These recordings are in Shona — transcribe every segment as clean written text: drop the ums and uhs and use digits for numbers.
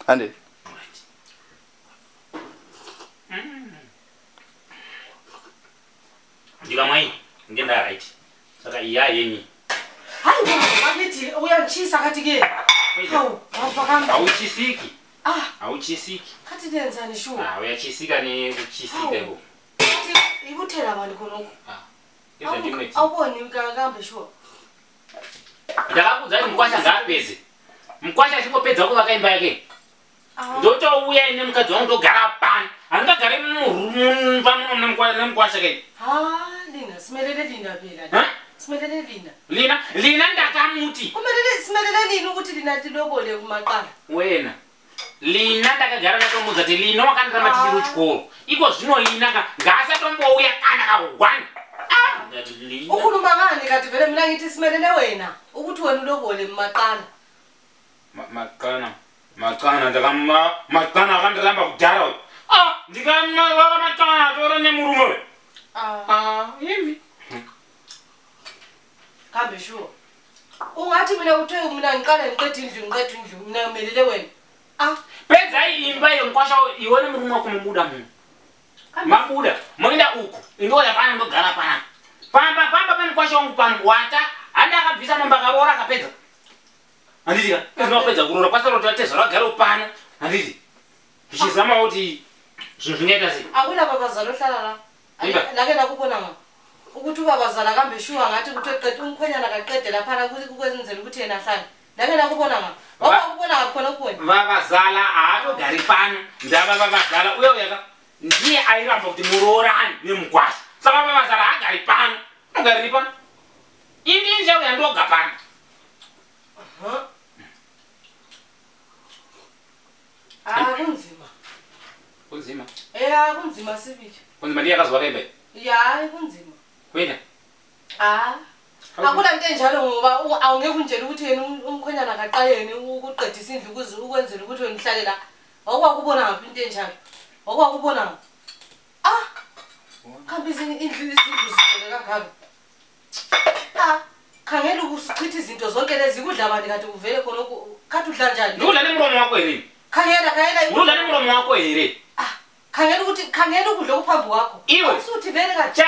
Ande. Ndiga mai ngenda right. Saka iya yeni. Hayi bakithi uyanchisa kathi ke. Hawu, wapakanga. Awuchisiki. Awuchisiki. Kathi lenzani shu? Uyachisika ni kuchisika ngo. Kathi ikuthela abantu khonoko. Ngeza ndimnethi. Awuboni mkakambe shu. Ndakakudza mkwasha ngapedze. Mkwasha chingopedza kuvaka imba yake. Ndoto uya ine mukadzi wangu togara pani. Andagare mumba nemkwasha ke. Lina simelele lina phela. Simelele lina. Lina ndakamuti. Kumelele simelele lina ukuthi lina tilobole kumaqala. Wena. Lina ndakagara natomudza kuti lina wakandira matiri kuchikoro. Iko zvino lina ngaasatomboуya kana ka1. Ukhuluma ngani kati vele mina ngithi simelele wena ukuthi wena ulobole kumaqala. Makana ndakama akandilamba kudhara. Ndikama wakamaqana tora nemurume. Yimi. Kambe sure. Ungathi mina uthe mina ngiqale ngiqedwe indlu mina ngimelele wena. Pedza imba yenkwasha ione murume wako mubuda munhu. Mabuda, muenda uku. Indoya pana ndogara pana. Pamba kwasha wangu pano wata anda akabvisa mamba karoora akapedza. Handiti ndinopedza kuroora kwasara kuti ateza ragara pano. Handiti. Ndichizama kuti zvinhu zvinoita sei. Akuna babazalo hlala la. Lake ndakubona nga. Ukuthi ubabazala kambe shuwa ngathi ukuthi eqedwe umkhwenyana kaqedela phana ukuthi kukwenzela ukuthi yena hlala. Lake ndakubona nga. Wakubona ngakhona kuwena. Babazala aatogari pano. Ndaba babazala uyeka ndiye airamba kuti muroorani nemugwasha. Saka babazala agari pano. Ungari pano. Indi njau yandoga pano. Kunzima. Kunzima. Kunzima sibili. Kunzima ndiye akazwa kembe. Kunzima. Wena. Akula into enjalo ngoba awungeke unjela ukuthi yena umkhwenyana kaqayeni ukuqedisa indlu ukuze ukwenzela ukuthi wena uhlale la. Awukwakubona ngaphi into enjalo? Awukwakubona ngaphi? Kambe indlu zigcwele kangaka. Khangela ukusichitha izinto zonke lezi kudla abantu kade kuvele khona kathi udla njani? Udla nemromo wakho yini? Khangela. Udla nemromo wakho yini? Khangela ukudla okuphambi kwakho. Usuthi vele kathi.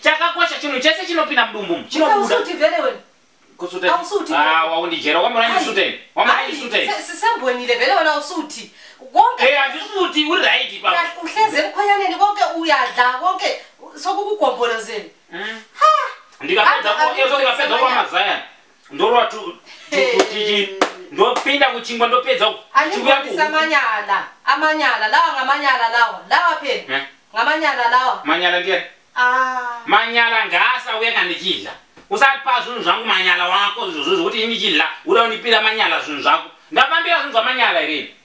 Chakakosha chino chese chinopinda mudumbu. Chinobuda. Usuthi vele wena. Kusuthi. Waundijera wamona ndisuteni. Wamona ndisuteni. Sisembonile vele wena usuthi. Konke andisuthi uri right baba. Uhleze emkhwanyaneni konke uyadla konke sokukugombolozela. Ndikapedza kwa mazaya. Ndorwa tu ndopinda kuchingwa ndopedza kuchingwa amanyala lawa ngamanyala lawa phela ngamanyala lawa manyala ndiye manyala ngasa uyeka ndichidla usapa zvinhu zvangu manyala wako zvokuti indichidla uda undipira manyala zvinhu zvako ndapambira zvinhu zvamanyala ere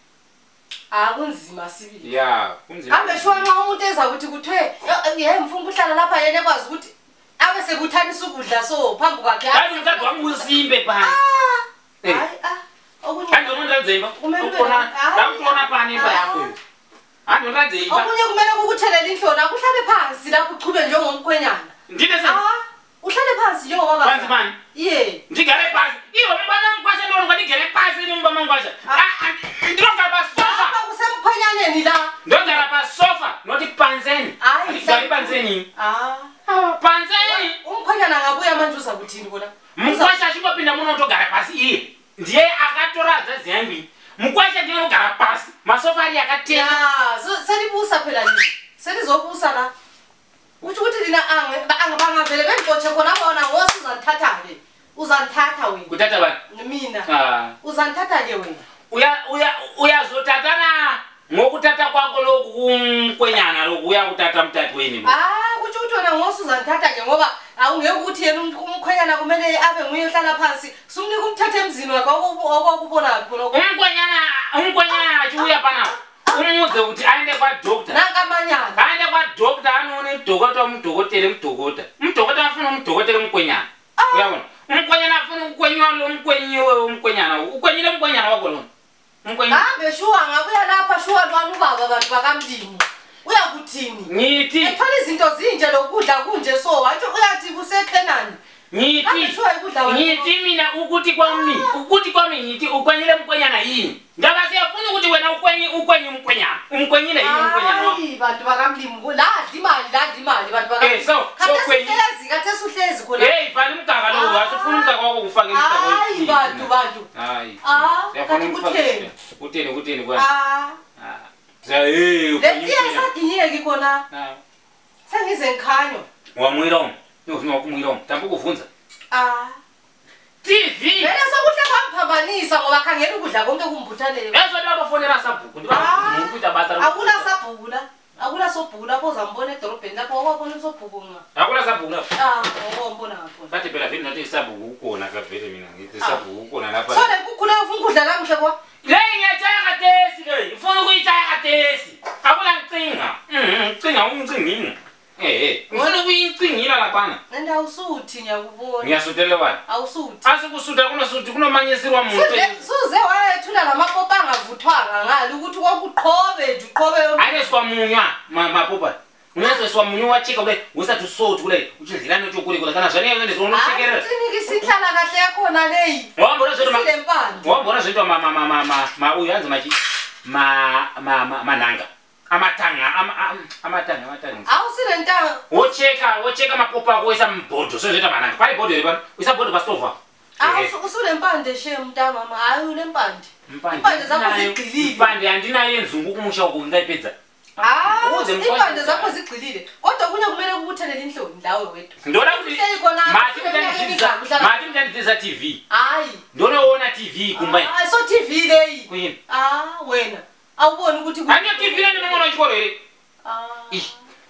kunzima sibili kunzima kambe shona umuntu eza ukuthi kuthiwe mfuna ukuhlala lapha yena ekwazi ukuthi abe sekuthanisa ukudla so phambi kwakhe hayi umntwana wami usimbe phana andonondazemba ukona pani imba yakho andonondazemba okunye kumele ukuthelela inhlona akuhlale phansi lapho uchube njengomkhwenyana uhlale phansi njengoba phansi mani ndigare phansi iwe mbana mkwasha ndonga ndigere phansi nimba mkwasha ndongara pasofa kusemkhwenyaneni la ndongara pasofa noti panzeni ndigare panzeni panzeni umkhwenyana ngabuya manje uza kuthini kona mkwasha achingopinda muno ndogara pasi iye ndiye akatoradza ziyangwini mukwasha ndiye unogara pasi masofa ari akatenga selibusa phela nini selizobusa la uthi ukuthi lina bangavele bengotshe khona bona ngosi uzanthatha wena kuthatha bani mina uzanthatha ke wena uyazothathana ngokuthatha kwakho lokhu kumkhwenyana lokhu uyakuthatha mthatha weni kuthi uthi wena ngosi uzanthatha ke ngoba awungeke ukuthi yena umkhwenyana kumele abe nguye ohlala phansi sumnika umthatha emzini wakhe okwakubona khona umkhwenyana achuya pana umuze ukuthi aende kwa doctor nakamanyana aende kwa doctor anone udokotela umdokotela afuna umdokotela umkhwenyana uyabona umkhwenyana afuna ukukwenywa lo umkhwenyana ukwenyile umkhwenyana wakho lo Kambe shuwa ngabuya lapha shuwa lwami ubaba abantu bakamlimi. Uyakuthini? Ngithi. Ethola izinto zinje lokudla kunje so wathi uyathi kuseKhenani. Ngithi mina ukuthi kwami ngithi ukwanyile mkhwenyana yini? Ndaba siyafuna umkwenyile yini umkwenyana wakho hayi bantu bakamlimu ladla imali bantu bakamlimu so kwenye kade uhlezi khona hey vala umgaka lo wasifuna umgaka wakho kufaka imigaqo hayi bantu hayi kanti kutheni kutheni kwani hey letiye sadinyeki khona sengize ngikhanyo wamwilom ufuna ukumwilom tambuko uvunza TV vele sokuhle kwamphambanisa ngoba khangela ukudla konke kumbuthanele ezona bafonela sabhuku ndiba ukuthi abatara akula sabhuku la akula sobhuku lapho uzambona edorobheni lapho okwabona sobhuku nga akula sabhuku lapho okwambona ngapho bathi phela vele nathi sabhuku ukona ka vele mina ngithi sabhuku ukona lapha so lekukhule ufuna ukudla kamuhle kwa le ngiyatshaya katesi le ufuna ukuyitshaya katesi akula ncinga ncinga umcingini ufuna ukuyicingila laphana nenda awusuthi ngiyakubona ngiyasutele wena awusuthi asikusuta kunasuthi kunomanyisirwa muntu suze wayethula lamapopa angavuthwanga ngalo ukuthi uqhobe ane swamunywa mapopa unese swamunywa wachika kule usathu sothi kule uchidlilana utshukule kule kana zvane yende zona uchekera atiniki sihlala kahle yakhona leyi wambona zethu silempande wambona zethu ma uyanza machi mananga amatanga awusile ntanga wocheka mapopa kuwesa mbhodo sozeta mananga pali bhodo yeba usabhodo bastova usule mpande she mntama hayi unempande impande zakho zigqilile impande andinayo enzungu kumusha ukungayipedza impande zakho zigqilile kodwa kunye kumele ukuthelele inhloni lawe wethu ndona ukuthi mathi mntandiza TV hayi ndona wona TV kumba so TV leyi kuyini wena awuboni ukuthi anje TV lento nomona uchikolo ere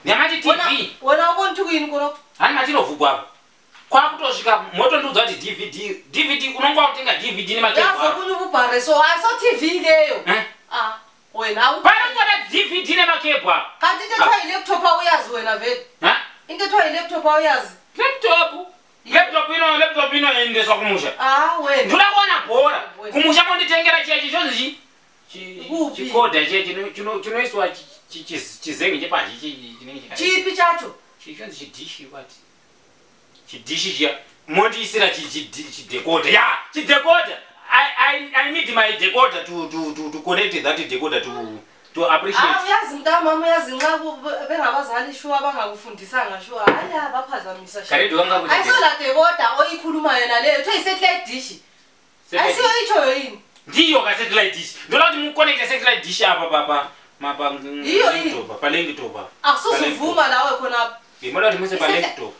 nyamati TV wona ubona ukuthi kuyini kono hani mati novugwa kwakutosvika moto ndudza kuti DVD unonga utenga DVD nemakebha yazo kunye ubhare so TV leyo wena panokuona DVD nemakebha kanti into ethiwa yi-laptop awuyazi wena vele into ethiwa yi-laptop awuyazi laptop inoendeswa kumusha wena ndula kuona bhora kumusha monditengera chiya chichonzi chikoda chinoiswa chizenge chepanji chipi chacho chichonzi chidishi kwati chidishi chiya mondiisira chidecoder chidecoder I need my decoder to connect that decoder to appreciate yazi mntama yazi nxa bengabazali shuwa bangakufundisanga shuwa hayi baphazamisa karedo kangakuthi ayisola decoder oyikhuluma yena leyo to satellite dish ayisiyo icho yini ndiyo ka satellite dish ndola ukuthi muconnect satellite dish apa iyo yini palengitopa akusuzuvuma lawe khona ngimola ukuthi muse palengitopa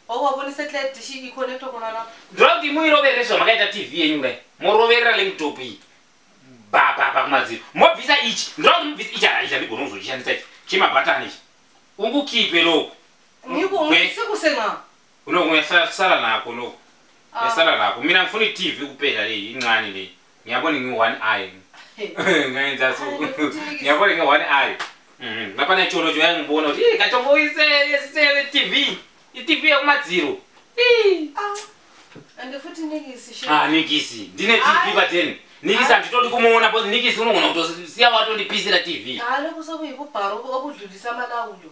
okwabona satellite dish iconnect khona lapho ndola ukuthi muyirovereswa makaita TV yenyu ngai moroverera lengitopa iyi baba kumaziro mobvisa ichi ndola kuti mubvisa ichi aichandigona kuzochishandisa ichi chimabhatani ichi ungukipe loko sikusenga unongwesala nako loko yasala nako mina ngifuna iTV kuphela leyi incane leyi ngiyabona ngi-one eye ngayenza so ngiyabona nge-one eye lapha netsholotsho yangibona ukuthi kathongo yesele TV iTV yakumadziro ande futhi nikisi nikisi ndine TV batheni nikisi anditoti kumuona because nikisi unongona kuti siyawatondiphisira TV lokho sekuyikubharo obudlulisa amalawulo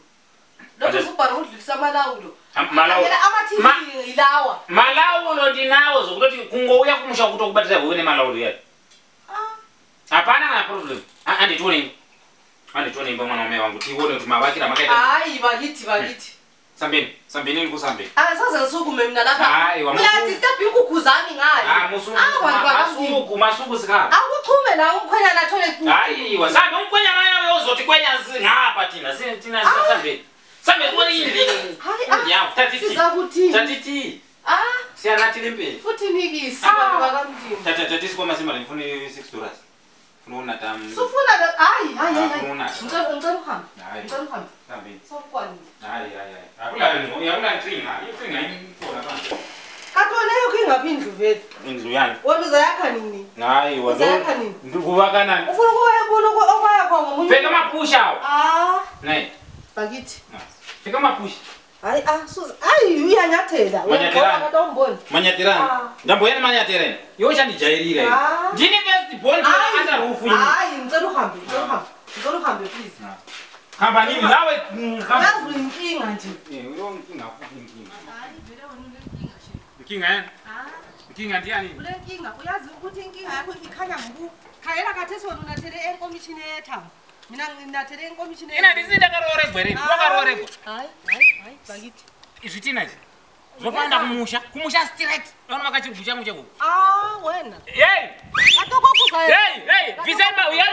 lokho kubharo obudlulisa amalawulo ama-TV ilawa malawulo ndinawo zokuthi kungouya kumusha ukuthi okubatira wene malawulo yayo hapana kana problem anditone imba mwana wame wangu tione kuti mavakira makaita hayi vakithi sambeni ndikusambeni asaze ngisukume mina lapha mina disturb ukuguzami ngayo masuku sikhala akuchume la umkhwenyana athole kuthi hayi wasambe umkhwenyana yayo uzothi kwenya ngapha thina sambeni kubona yini tatiti siyanathi lempeli futhi nikisi bantu bakamndini tatati sikoma semali ngifuna $6 funa sufuna hayi ngicela uhambe sambeni sokwani hayi akula nkinga ingkhona manje katholeyo kingaphi indlu vele indlu yani wena uzayakha nini hayi uzayakha nini kubakanani ufuna ukuyabona okwaya kwa ngomunye feka amapusha awo nayi bakithi feka amapusha hayi hayi uyanyathela manyaterani ndamboyena manyaterani iwe chandijairira ndini first born under roof hayi ngicela uhambe please hamba nini nawe yazi inkinga nje inkinga hayi vele wena inkinga yani inkinga ndiyani ulenkinga uyazi ukuthi inkinga yakho ikhanya ngokukhayela kathesi wena unathele enkomishini yethambo mina nginathele inkomishini ina ndisinda karore gwere kwakarore hayi bakithi izvitina izvi zvofanda kumusha straight vana vakachigusha mucheko wena hey atokokuza hey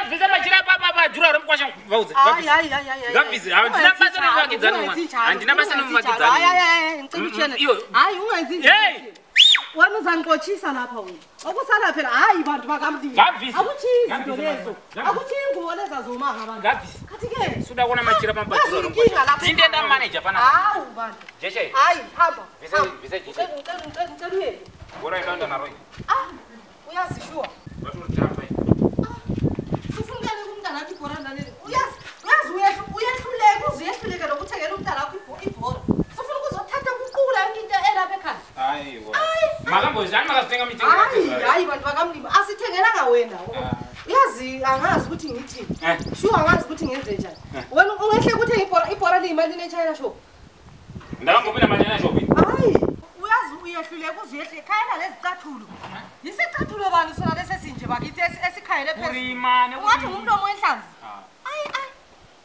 visa machira papa jura romkwasha vauze ngabvise handina basa nomuvakidzana handina basa nomuvakidzana ngicela hayi ungayenzi hey wena uzangiqotshisa lapha wena okusala phela hayi bantu bakamdini akuchizi into lezo akuchingo leza zomanga abantu ngabvise kathi ke suda kuona machira papa jura romkwasha tindenda manager pana hawu bantu jeshe hayi hamba visa jeshe ngicela uyeni bora inanda naroyi uyazishua batutapa sifungele kumntana wakho ibhora ndaleli uyazi uyehluleka uyehluleka lokuthengela umntana wakho ibhora sifuna ukuzothatha ukuqula yonke into elapha ekhaya hayibo makambozani makazithenga hayi bantu bakamlima asithengelanga wena uyazi angazi ukuthi ngithini sure angazi ukuthi ngenze njani wena ungehle ukuthenga ibhora liyimalini eChina shop ndakangobina manyana shop hayi uyazi uyehluleka uyehle khayela lezicathulo yisicathulo bani sona lesesinje bakithi esikhayele phezulu wathi umuntu omwenhlazi hayi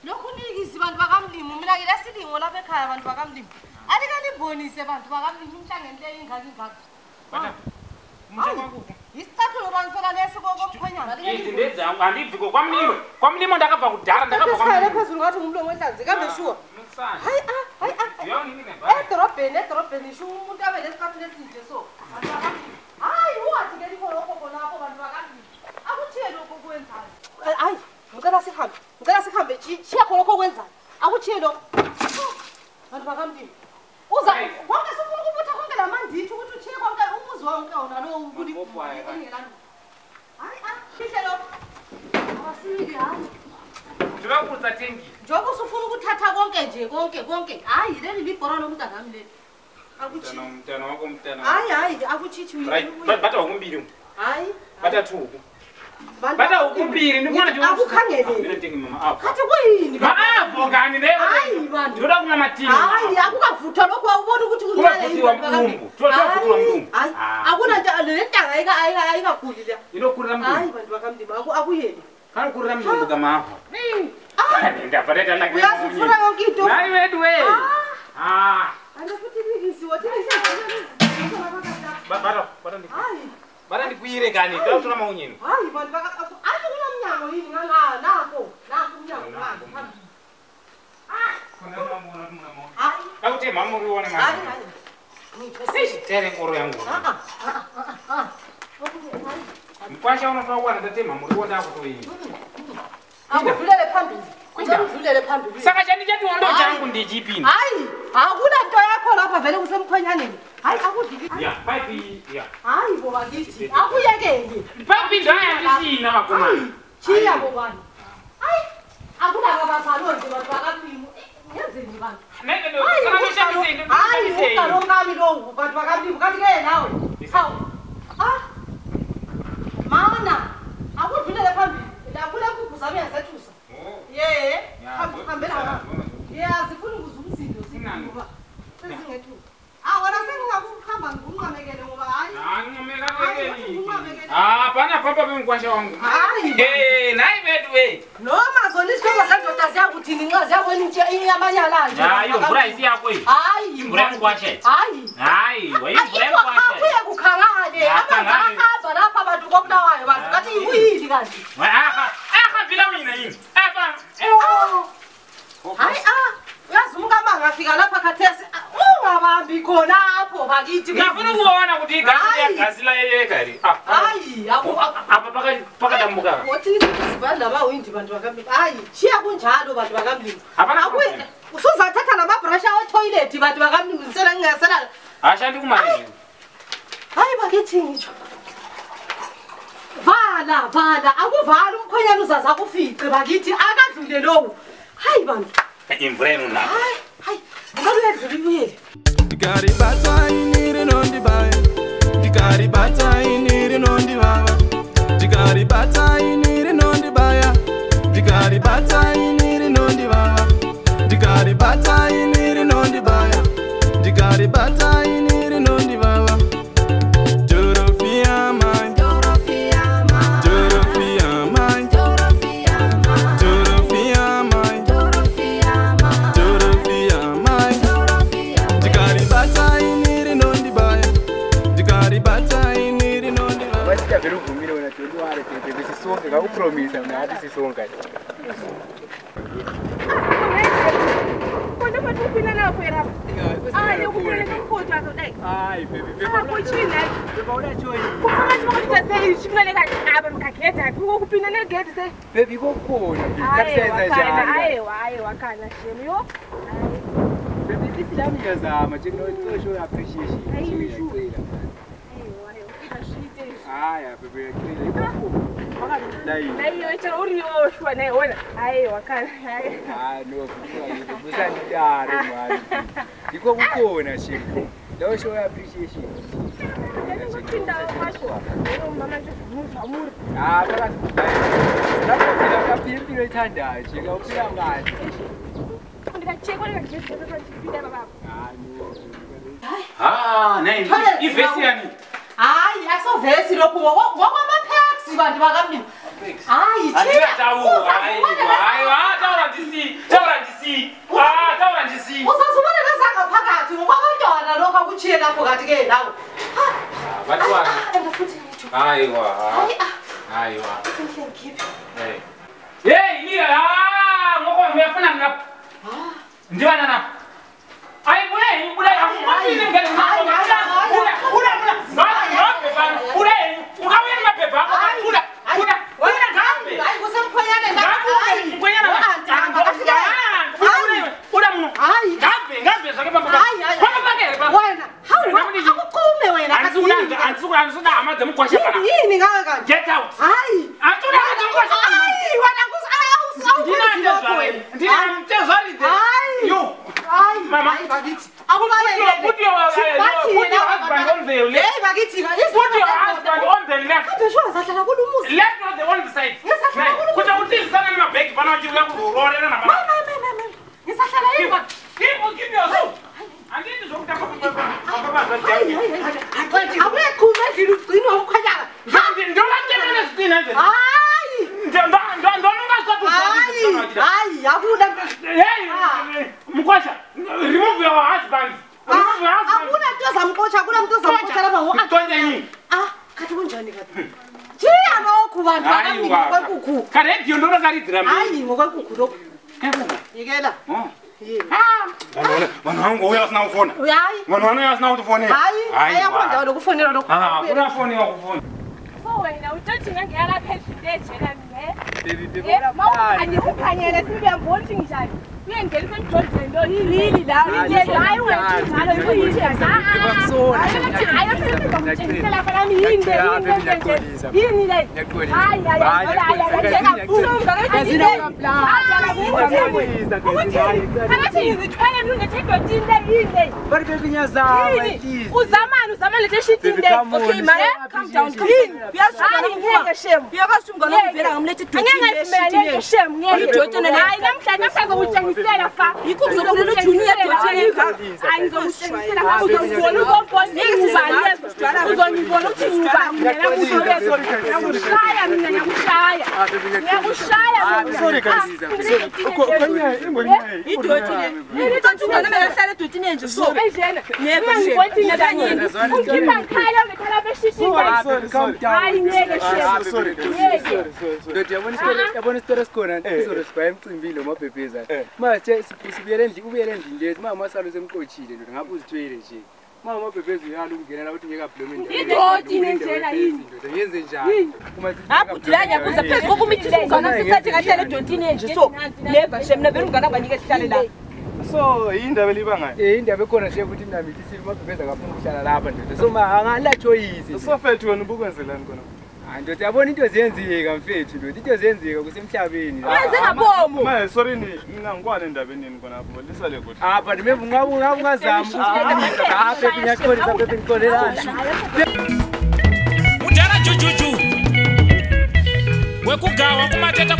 lokhu nikisi bantu bakamlimo mina ngilesilingo lapha ekhaya bantu bakamlimo alikalibonise bantu bakamlimo umhlangene le ingaki isicathulo bani sona lesi komkhwenyana yezindezangu andibviko kwamlimo ndakabva kudhara ndakabva kwamlimo phezulu ngathi umuntu omwenhlazi kambe sure hayi edorobheni sho umuntu abe lesicathulo esinje so hayi uwathi ke likho lokho khonapho bantu bakamlimo akuthiye lokho kwenzayo hayi ngicela sihambe chiya khona lokho kwenzayo akuthiye lokho bantu bakamlimo uza konke sifuna ukubutha konke lamandithi ukuthi uchiye konke umuzi wonke wona lo engelani hayi fihle lokho awasiki hayi ndivakudza tengi njengoba usufuna ukuthatha konke nje konke hayi leli libhora lomntana wami leli akuchi mntana wako mntana hayi akuchichi bata ukumbili hayi batatu bata ukumbili ndibona nje akukhangele mina tengi mama apha kathi kuyini apho kani lelo hayi bantu ndoda kunga matini hayi akukavutha lokho awubona ukuthi kulale yini totofukula mntu akuna nto lentanga ayikaguli la inokurira mntu hayi bantu bakamdima akuyeni kana kurira mntu kama ndapateta na uyasifuna yonke into nayi wedu we andafuthi bikisi wathi bata ndikuire kani ndakutona maunyeni hayi bantu bakamdima athi kunomnyango yini nakho umnyango manje akuti mama urione manje tere ngoro yangu mkwasha unofuna kuwana tate mama urione akutoyini akudlulele phambili saka chandichati wondo changu ndichipini hayi akuna nto yakho lapha vele kusemkhonyaneni hayi akudlili hayi bo bakithi akuyekeke papi ndaya ndisina makomana chiya bo bani hayi akuna kabasalo nje bantu bakamlimo yenzeni bantu hayi ungalongami lowo bantu bakamlimo kanti ke nawe hawu mana akudlulele phambili lakule kuguzame yasethusa hambela zifuna ukuza umsindo singoba sesingethu wena sengingakuhamba ngikunqamekele ngoba pana papa bemkwasha wangu nayi bethu we noma zona isikhova sendoda ziyakuthini nxa ziyabona inyamanyala nje hayi mvura isiyakweli hayi mvura emkwasha hayi wayimvura emkwasha akuye kukhangale amanzi ahamba lapha abantu kobulawayo bantu kathi ikuyini kanti ahambila mina yini hayi uyazi umkama angafika lapha khathesi ungabambi khonapho bakithi ngifuna ukuona ukuthi igazi layekari hayi apa pakadambuka wothini sivale lamawindi bantu bakamlimo hayi chiya kunjalo bantu bakamlimo usuzathatha lamabrush awetoilet bantu bakamlimo zisela ngingasela ashandi kumalini hayi bakithi ngitsho vala akuvala umkhonyana uzaza akufice bakithi akadlule lowo hayi bantu imvreno na hayi ngabuyedlulile Dikaribata iniri nondi baya Dikaribata iniri nondi baba Dikaribata iniri nondi baya Dikaribata iniri nondi baba Dikaribata iniri nondi baya Dikaribata iniri nondi baba Dorofia mai ngakupromise mna athi sisonga. Quando eu fui na não foi lá. Ah, eu comprei no coto a dai. Ai, baby. Ah, foi china. Beba ula joyi. Ko sama ji mo ta sai shi ne ka aba ka keta ko ku pina na gate sai. Baby ko khona. Kasenza njani? Ayewa kana shemu yo. Baby isilami yazama nje no show appreciation. Ayewa. Haya, baby. Dai yo cha uri yo shwa ne wala. Ayewa kana. Ah, no. Musandidare mali. Iko kukhona shemu. No show appreciation. Ah, phakathi impilo ethandayo nje ngawuphila ngani? Nayi ivesi yani. Hayi, asovesi lokho ngokwamaphexi bantu bakamini. Hayi, usazubona nasanga phakathi ngokwabantwana lokho akuchiye lapho kathi ke lawo. Bantwana. Futhi ngitsho. Hayiwa. Hey, mira, ngoko ngiyafuna ngapha. Ndibana na. Ayibuye, ngaphi ngene Mama bebezi uyalungena ukuthi ngeke abhlome idoti nenjela yini yenze njani uma abudlanya kuze phezulu kokumithisa zona sithathe kahle le dotini nje so never shame nabenu ngana banike sihlale la so indaba libanga indaba ekhona nje ukuthi mina mithi uma bebezi akafuna ukuhlala lapha ndoda so angala choice so fethu wena ubukwenzelani kona ndoda yabona into ziyenzeka mfethu ndoda into ziyenzeka kusemhlabeni wenze ngabomo manje sorry mina ngikwane endabeni yini kona apho lisale kuhle apha ndimeva ungazama ukuqinisa apha kunyaxolisa phephe ngiqolelana udala jujuju wekugawa kumathetha